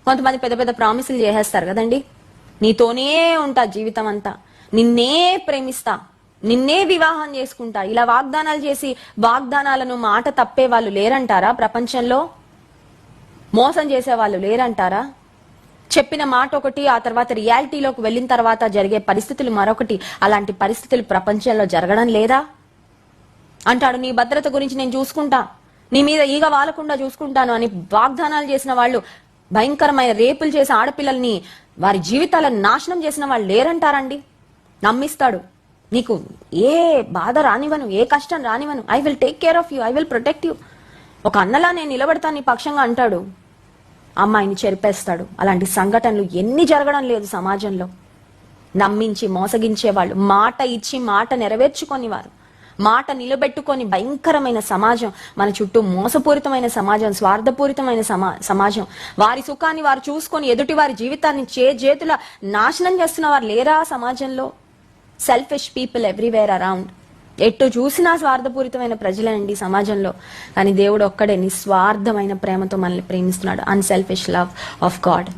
కొంతమంది పెద్ద పెద్ద ప్రామిసులు చేసేస్తారు కదండి, నీతోనే ఉంటా జీవితం అంతా, నిన్నే ప్రేమిస్తా, నిన్నే వివాహం చేసుకుంటా, ఇలా వాగ్దానాలు చేసి వాగ్దానాలను మాట తప్పే వాళ్ళు లేరంటారా? ప్రపంచంలో మోసం చేసే వాళ్ళు లేరంటారా? చెప్పిన మాట ఒకటి, ఆ తర్వాత రియాలిటీలోకి వెళ్ళిన తర్వాత జరిగే పరిస్థితులు మరొకటి. అలాంటి పరిస్థితులు ప్రపంచంలో జరగడం లేదా? అంటాడు, నీ భద్రత గురించి నేను చూసుకుంటా, నీ మీద ఈగ వాలకుండా చూసుకుంటాను అని వాగ్దానాలు చేసిన వాళ్ళు, భయంకరమైన రేపులు చేసి ఆడపిల్లల్ని వారి జీవితాలను నాశనం చేసిన వాళ్ళు లేరంటారండి? నమ్మిస్తాడు, నీకు ఏ బాధ రానివను, ఏ కష్టం రానివను, I will take care of you, I will protect you, ఒక అన్నలా నేను నిలబడతాను నీ పక్షంగా అంటాడు. అమ్మాయిని చెరిపేస్తాడు. అలాంటి సంఘటనలు ఎన్ని జరగడం లేదు సమాజంలో? నమ్మించి మోసగించే వాళ్ళు, మాట ఇచ్చి మాట నెరవేర్చుకొని వారు, మాట నిలబెట్టుకొని భయంకరమైన సమాజం మన చుట్టూ, మోసపూరితమైన సమాజం, స్వార్థపూరితమైన సమాజం. వారి సుఖాన్ని వారు చూసుకొని ఎదుటి వారి జీవితాన్ని చేతుల నాశనం చేస్తున్న వారు లేరా సమాజంలో? Selfish people everywhere around. ఎటు చూసినా స్వార్థపూరితమైన ప్రజలేనండి సమాజంలో. కానీ దేవుడు ఒక్కడే నిస్వార్థమైన ప్రేమతో మనల్ని ప్రేమిస్తున్నాడు. Unselfish love of God.